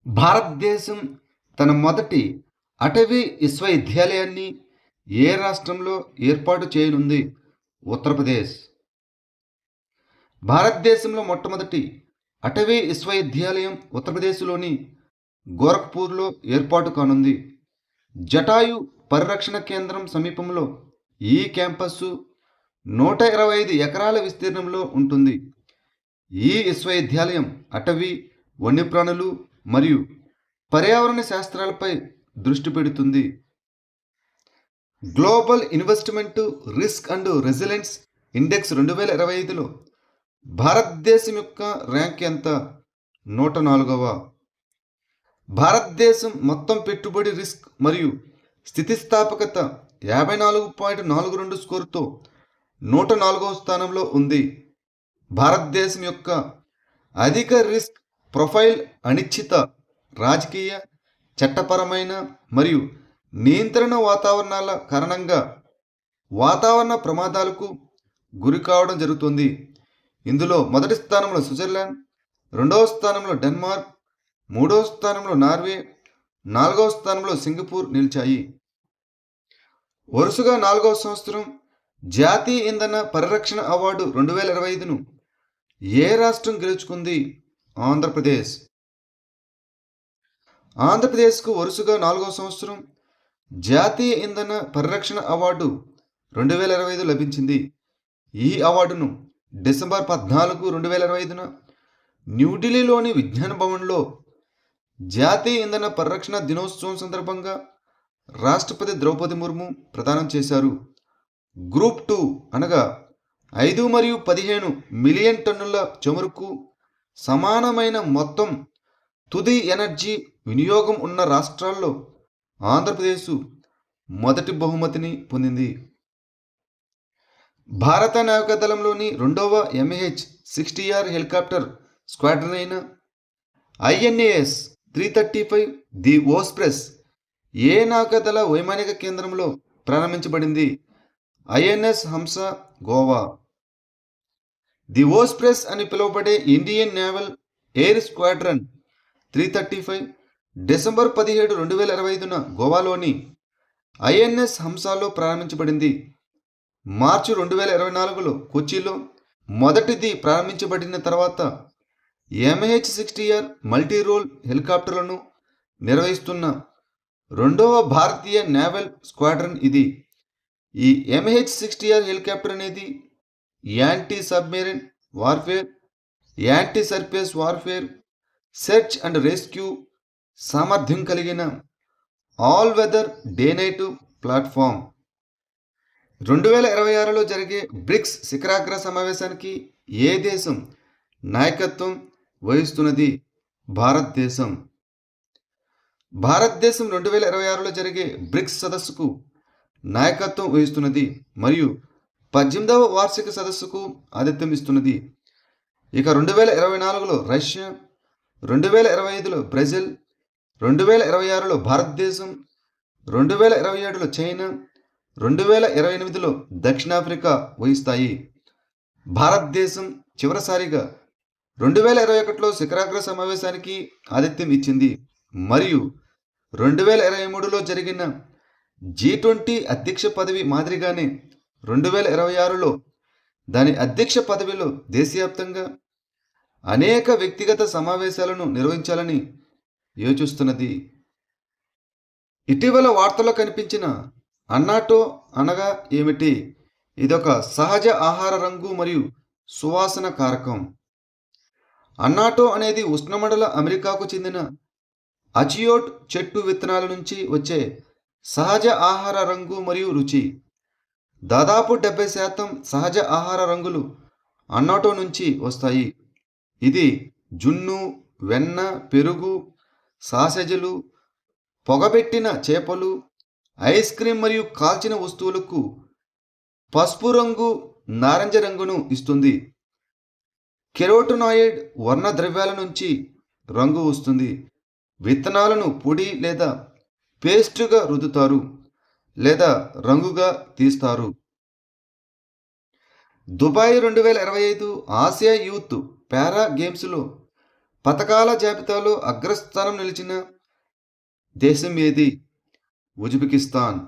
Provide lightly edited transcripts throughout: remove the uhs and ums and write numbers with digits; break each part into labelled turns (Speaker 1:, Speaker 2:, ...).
Speaker 1: భారతదేశం తన మొదటి అటవీ విశ్వవిద్యాలయాన్ని ఏ రాష్ట్రంలో ఏర్పాటు చేయనుంది? ఉత్తరప్రదేశ్. భారతదేశంలో మొట్టమొదటి అటవీ విశ్వవిద్యాలయం ఉత్తరప్రదేశ్‌లోని గోరఖ్‌పూర్‌లో ఏర్పాటు కానుంది. జటాయు పరిరక్షణ కేంద్రం సమీపంలో ఈ క్యాంపస్సు 125 ఎకరాల విస్తీర్ణంలో ఉంటుంది. ఈ విశ్వవిద్యాలయం అటవీ, వన్యప్రాణులు మరియు పర్యావరణ శాస్త్రాలపై దృష్టి పెడుతుంది. Global investment risk and resilience index 2025లో భారతదేశం యొక్క ర్యాంక్ ఎంత? 104వ. భారతదేశం మొత్తం పెట్టుబడి రిస్క్ మరియు స్థితిస్థాపకత 54.42 స్కోరుతో 104వ స్థానంలో ఉంది. భారతదేశం యొక్క అధిక రిస్క్ ప్రొఫైల్ అనిశ్చిత రాజకీయ, చట్టపరమైన మరియు నియంత్రణ వాతావరణాల కారణంగా వాతావరణ ప్రమాదాలకు గురి కావడం జరుగుతుంది. ఇందులో మొదటి స్థానంలో స్విట్జర్లాండ్, రెండవ స్థానంలో డెన్మార్క్, మూడవ స్థానంలో నార్వే, నాలుగవ స్థానంలో సింగపూర్ నిలిచాయి. వరుసగా 4వ సంవత్సరం జాతీయ ఇంధన పరిరక్షణ అవార్డు 2025ను ఏ రాష్ట్రం గెలుచుకుంది? ఆంధ్రప్రదేశ్. ఆంధ్రప్రదేశ్కు వరుసగా 4వ సంవత్సరం జాతీయ ఇంధన పరిరక్షణ అవార్డు 2025 లభించింది. ఈ అవార్డును డిసెంబర్ 14, 2025న న్యూఢిల్లీలోని విజ్ఞాన భవన్లో జాతీయ ఇంధన పరిరక్షణ దినోత్సవం సందర్భంగా రాష్ట్రపతి ద్రౌపది ముర్ము ప్రదానం చేశారు. గ్రూప్ 2 అనగా 5 మరియు 15 మిలియన్ టన్నుల చమురుకు సమానమైన మొత్తం తుది ఎనర్జీ వినియోగం ఉన్న రాష్ట్రాల్లో ఆంధ్రప్రదేశ్ మొదటి బహుమతిని పొందింది. భారత నావికాదళంలోని రెండవ MH-60R హెలికాప్టర్ స్క్వాడ్రన్ అయిన INAS 335 ది ఓస్ప్రెస్ ఏ నావికాదళ వైమానిక కేంద్రంలో ప్రారంభించబడింది? INS హంస, గోవా. ది ఓస్ప్రెస్ అని పిలువబడే Indian naval air squadron 335 December 17, 2025న గోవాలోని INS హంసాలో ప్రారంభించబడింది. మార్చి 2024లో కొచ్చిలో మొదటిది ప్రారంభించబడిన తర్వాత MH-60R మల్టీ రోల్ హెలికాప్టర్లను నిర్వహిస్తున్న రెండవ భారతీయ నేవల్ స్క్వాడ్రన్ ఇది. ఈ MH-60R హెలికాప్టర్ అనేది anti submarine warfare, anti surface warfare, search and rescue సామర్థ్యం కలిగిన all weather day night platform. 2026లో జరిగే బ్రిక్స్ శిఖరాగ్ర సమావేశానికి ఏ దేశం నాయకత్వం వహిస్తున్నది? భారతదేశం. భారతదేశం 2026లో జరిగే బ్రిక్స్ సదస్సుకు నాయకత్వం వహిస్తున్నది మరియు 18వ వార్షిక సదస్సుకు ఆతిథ్యం ఇస్తున్నది. ఇక 2024లో రష్యా, 2025లో బ్రెజిల్, 2026లో భారతదేశం, 2027లో చైనా, 2028లో దక్షిణాఫ్రికా వహిస్తాయి. భారతదేశం చివరిసారిగా 2021లో శిఖరాగ్ర సమావేశానికి ఆతిథ్యం ఇచ్చింది మరియు 2023లో జరిగిన G20 అధ్యక్ష పదవి మాదిరిగానే 2026లో దాని అధ్యక్ష పదవిలో దేశవ్యాప్తంగా అనేక వ్యక్తిగత సమావేశాలను నిర్వహించాలని యోచిస్తున్నది. ఇటీవల వార్తల్లో కనిపించిన అన్నాటో అనగా ఏమిటి? ఇదొక సహజ ఆహార రంగు మరియు సువాసన కారకం. అన్నాటో అనేది ఉష్ణమండల అమెరికాకు చెందిన అచియోట్ చెట్టు విత్తనాల నుంచి వచ్చే సహజ ఆహార రంగు మరియు రుచి. దాదాపు 70% సహజ ఆహార రంగులు అన్నాటో నుంచి వస్తాయి. ఇది జున్ను, వెన్న, పెరుగు, సాసెజలు, పొగబెట్టిన చేపలు, ఐస్ క్రీం మరియు కాల్చిన వస్తువులకు పసుపు రంగు, నారింజ రంగును ఇస్తుంది. కెరోటినాయిడ్ వర్ణ ద్రవ్యాల నుంచి రంగు వస్తుంది. విత్తనాలను పొడి లేదా పేస్టుగా రుద్దుతారు లేదా రంగుగా తీస్తారు. దుబాయ్ 2025 ఆసియా యూత్ పారా గేమ్స్లో పతకాల జాబితాలో అగ్రస్థానం నిలిచిన దేశం ఏది? ఉజ్బెకిస్తాన్.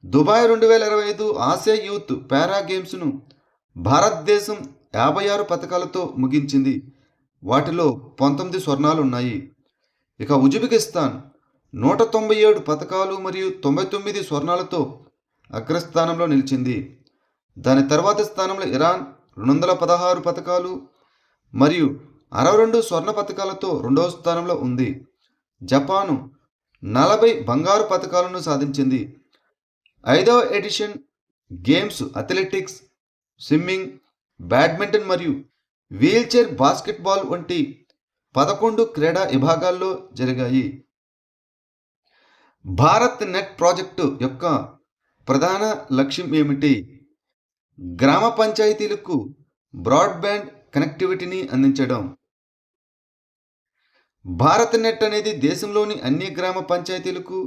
Speaker 1: దుబాయ్ 2025 ఆసియా యూత్ పారా గేమ్స్ను భారతదేశం 56 పతకాలతో ముగించింది. వాటిలో 19 స్వర్ణాలు ఉన్నాయి. ఇక ఉజ్బెకిస్తాన్ 197 పతకాలు మరియు 99 స్వర్ణాలతో అగ్రస్థానంలో నిలిచింది. దాని తర్వాతి స్థానంలో ఇరాన్ 216 పతకాలు మరియు 62 స్వర్ణ పతకాలతో రెండవ స్థానంలో ఉంది. జపాను 40 బంగారు పతకాలను సాధించింది. 5వ edition games athletics, swimming, badminton మరియు వీల్చైర్ బాస్కెట్బాల్ వంటి 11 క్రీడా విభాగాల్లో జరిగాయి. భారత్ నెట్ ప్రాజెక్టు యొక్క ప్రధాన లక్ష్యం ఏమిటి? గ్రామ పంచాయతీలకు బ్రాడ్బ్యాండ్ కనెక్టివిటీని అందించడం. భారత్ నెట్ అనేది దేశంలోని అన్ని గ్రామ పంచాయతీలకు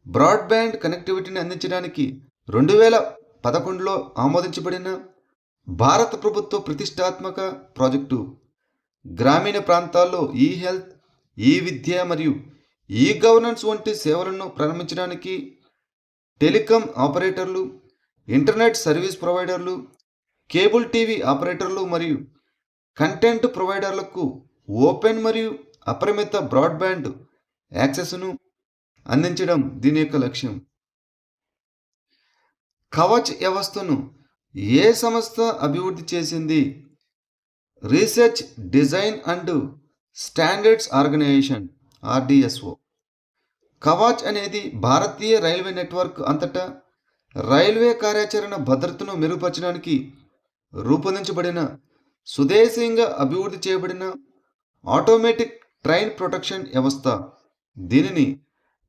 Speaker 1: బ్రాడ్బ్యాండ్ కనెక్టివిటీని అందించడానికి 2011లో ఆమోదించబడిన భారత ప్రభుత్వ ప్రతిష్టాత్మక ప్రాజెక్టు. గ్రామీణ ప్రాంతాల్లో ఈ హెల్త్, ఈ విద్య మరియు ఈ గవర్నెన్స్ వంటి సేవలను ప్రారంభించడానికి టెలికాం ఆపరేటర్లు, ఇంటర్నెట్ సర్వీస్ ప్రొవైడర్లు, కేబుల్ టీవీ ఆపరేటర్లు మరియు కంటెంట్ ప్రొవైడర్లకు ఓపెన్ మరియు అపరిమిత బ్రాడ్బ్యాండ్ యాక్సెస్ను అందించడం దీని యొక్క లక్ష్యం. కవచ్ వ్యవస్థను ఏ సంస్థ అభివృద్ధి చేసింది? Research, design and standards organization RDSO. Kavach అనేది భారతీయ రైల్వే నెట్వర్క్ అంతటా రైల్వే కార్యాచరణ భద్రతను మెరుగుపరచడానికి రూపొందించబడిన స్వదేశీయంగా అభివృద్ధి చేయబడిన ఆటోమేటిక్ ట్రైన్ ప్రొటెక్షన్ వ్యవస్థ. దీనిని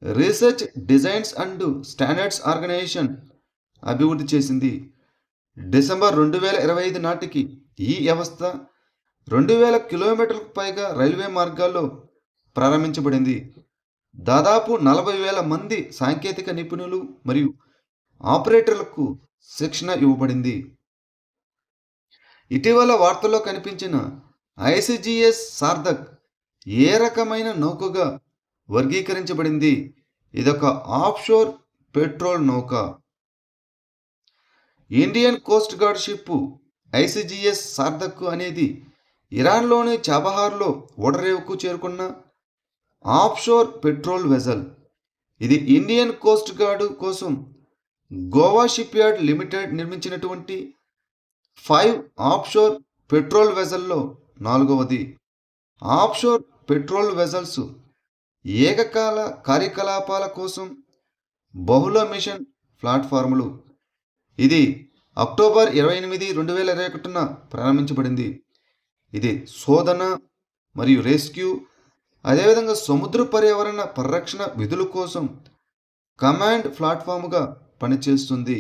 Speaker 1: research, designs and standards organization అభివృద్ధి చేసింది. డిసెంబర్ 2025 నాటికి ఈ వ్యవస్థ 2000 కిలోమీటర్లకు పైగా రైల్వే మార్గాల్లో ప్రారంభించబడింది. దాదాపు 40,000 మంది సాంకేతిక నిపుణులు మరియు ఆపరేటర్లకు శిక్షణ ఇవ్వబడింది. ఇటీవల వార్తల్లో కనిపించిన ICGS సార్థక్ ఏ రకమైన నౌకగా వర్గీకరించబడింది? ఇదొక ఆఫ్షోర్ పెట్రోల్ నౌక. Indian Coast Guard ship ICGS Sarthak అనేది ఇరాన్లోని చాబహార్లో ఓడరేవుకు చేరుకున్న ఆఫ్షోర్ పెట్రోల్ వెజల్. ఇది ఇండియన్ కోస్ట్ గార్డ్ కోసం గోవా షిప్ యార్డ్ లిమిటెడ్ నిర్మించినటువంటి 5 ఆఫ్షోర్ పెట్రోల్ వెజల్లో 4వది. ఆఫ్షోర్ పెట్రోల్ వెజల్స్ ఏకకాల కార్యకలాపాల కోసం బహుళ మిషన్ ప్లాట్ఫామ్లు. ఇది అక్టోబర్ 28, 2021న ప్రారంభించబడింది. ఇది శోధన మరియు రెస్క్యూ, అదేవిధంగా సముద్ర పర్యావరణ పరిరక్షణ విధుల కోసం కమాండ్ ప్లాట్ఫామ్గా పనిచేస్తుంది.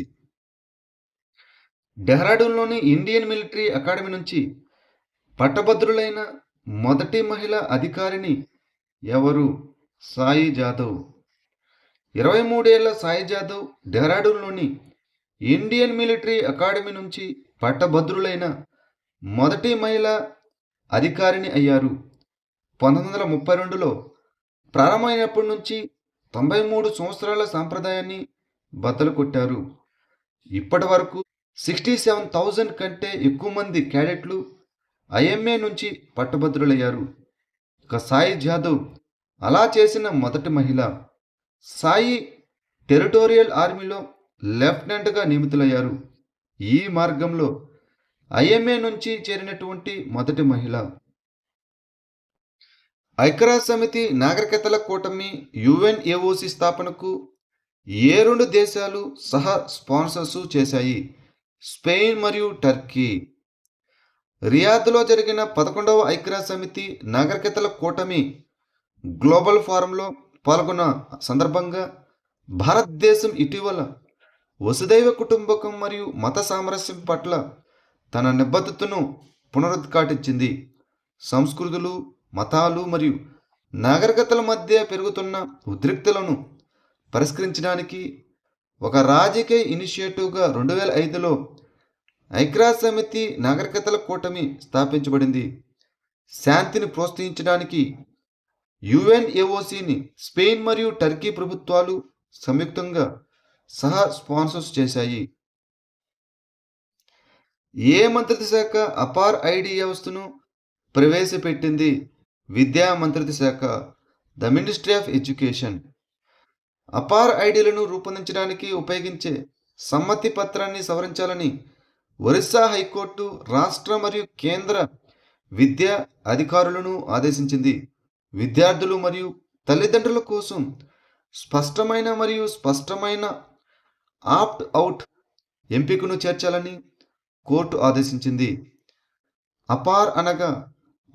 Speaker 1: డెహ్రాడూన్లోని ఇండియన్ మిలిటరీ అకాడమీ నుంచి పట్టభద్రులైన మొదటి మహిళా అధికారిని ఎవరు? సాయి జాదవ్. 23 ఏళ్ల సాయి జాదవ్ డెహ్రాడూన్లోని ఇండియన్ మిలిటరీ అకాడమీ నుంచి పట్టభద్రులైన మొదటి మహిళా అధికారిని అయ్యారు. 1932లో ప్రారంభమైనప్పటి నుంచి 93 సంవత్సరాల సాంప్రదాయాన్ని బద్దలు కొట్టారు. ఇప్పటి వరకు 67,000 కంటే ఎక్కువ మంది క్యాడెట్లు IMA నుంచి పట్టభద్రులయ్యారు. ఇక సాయి జాదవ్ అలా చేసిన మొదటి మహిళ. సాయి టెరిటోరియల్ ఆర్మీలో లెఫ్టినెంట్గా నియమితులయ్యారు. ఈ మార్గంలో IMA నుంచి చేరినటువంటి మొదటి మహిళ. ఐక్యరాజ్య సమితి నాగరికతల కూటమి UNAOC స్థాపనకు ఏ 2 దేశాలు సహ స్పాన్సర్స్ చేశాయి? స్పెయిన్ మరియు టర్కీ. రియాద్లో జరిగిన 11వ ఐక్యరాజ్య సమితి నాగరికతల కూటమి గ్లోబల్ ఫోరంలో పాల్గొన్న సందర్భంగా భారతదేశం ఇటీవల వసుదైవ కుటుంబకం మరియు మత సామరస్యం పట్ల తన నిబద్ధతను పునరుద్ఘాటించింది. సంస్కృతులు, మతాలు మరియు నాగరికతల మధ్య పెరుగుతున్న ఉద్రిక్తలను పరిష్కరించడానికి ఒక రాజకీయ ఇనిషియేటివ్గా 2005లో ఐక్యరాజ్య సమితి నాగరికతల కూటమి స్థాపించబడింది. శాంతిని ప్రోత్సహించడానికి యుఎన్ఏఓసిని స్పెయిన్ మరియు టర్కీ ప్రభుత్వాలు సంయుక్తంగా స్పాన్సర్స్ చేశాయి. ఏ మంత్రిత్వ శాఖ అపార్ ఐడి వ్యవస్థను ప్రవేశపెట్టింది? విద్యా మంత్రిత్వ శాఖ, the Ministry of Education. APAAR ఐడీలను రూపొందించడానికి ఉపయోగించే సమ్మతి పత్రాన్ని సవరించాలని ఒరిస్సా హైకోర్టు రాష్ట్ర మరియు కేంద్ర విద్యా అధికారులను ఆదేశించింది. విద్యార్థులు మరియు తల్లిదండ్రుల కోసం స్పష్టమైన ఆప్ట్ అవుట్ ఎంపికను చేర్చాలని కోర్టు ఆదేశించింది. అపార్ అనగా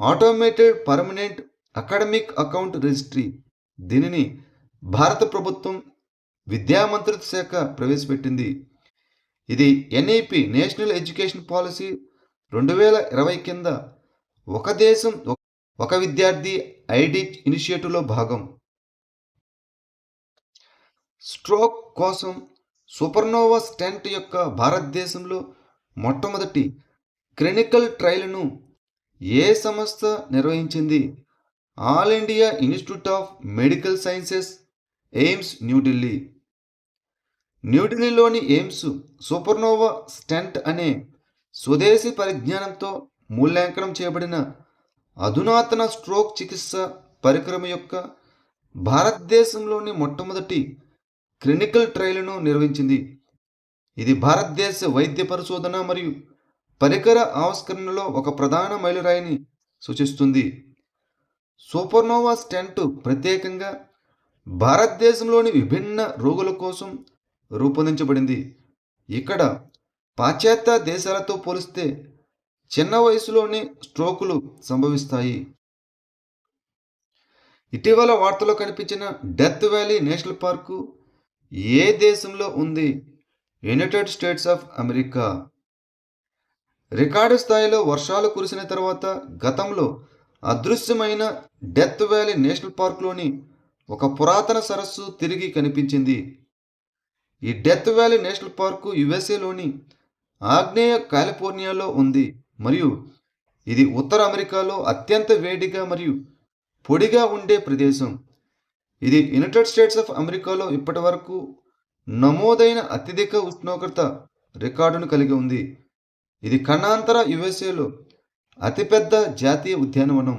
Speaker 1: automated permanent academic account registry. దీనిని భారత ప్రభుత్వం విద్యా మంత్రిత్వ శాఖ ప్రవేశపెట్టింది. ఇది ఎన్ఈపి నేషనల్ ఎడ్యుకేషన్ పాలసీ 2020 కింద ఒక దేశం ఒక విద్యార్థి ఐడి ఇనిషియేటివ్లో భాగం. స్ట్రోక్ కోసం సూపర్నోవా స్టెంట్ యొక్క భారతదేశంలో మొట్టమొదటి క్లినికల్ ట్రయల్ను ఏ సంస్థ నిర్వహించింది? All India institute of medical sciences, AIIMS, New Delhi. న్యూఢిల్లీలోని ఎయిమ్స్ సూపర్నోవా స్టెంట్ అనే స్వదేశీ పరిజ్ఞానంతో మూల్యాంకనం చేయబడిన అధునాతన స్ట్రోక్ చికిత్స పరికరం యొక్క భారతదేశంలోని మొట్టమొదటి క్లినికల్ ట్రయల్ను నిర్వహించింది. ఇది భారతదేశ వైద్య పరిశోధన మరియు పరికర ఆవిష్కరణలో ఒక ప్రధాన మైలురాయిని సూచిస్తుంది. సూపర్నోవా స్టెంట్ ప్రత్యేకంగా భారతదేశంలోని విభిన్న రోగుల కోసం రూపొందించబడింది. ఇక్కడ పాశ్చాత్య దేశాలతో పోలిస్తే చిన్న వయసులోనే స్ట్రోకులు సంభవిస్తాయి. ఇటీవల వార్తలో కనిపించిన డెత్ వ్యాలీ నేషనల్ పార్కు ఏ దేశంలో ఉంది? United states of America. Record స్థాయిలో వర్షాలు కురిసిన తర్వాత గతంలో అదృశ్యమైన డెత్ వ్యాలీ నేషనల్ పార్క్లోని ఒక పురాతన సరస్సు తిరిగి కనిపించింది. ఈ డెత్ వ్యాలీ నేషనల్ పార్కు యుఎస్ఏలోని ఆగ్నేయ కాలిఫోర్నియాలో ఉంది మరియు ఇది ఉత్తర అమెరికాలో అత్యంత వేడిగా మరియు పొడిగా ఉండే ప్రదేశం. ఇది యునైటెడ్ స్టేట్స్ ఆఫ్ అమెరికాలో ఇప్పటి వరకు నమోదైన అత్యధిక ఉష్ణోగ్రత రికార్డును కలిగి ఉంది. ఇది ఖండాంతర యుఎస్ఏలో అతిపెద్ద జాతీయ ఉద్యానవనం.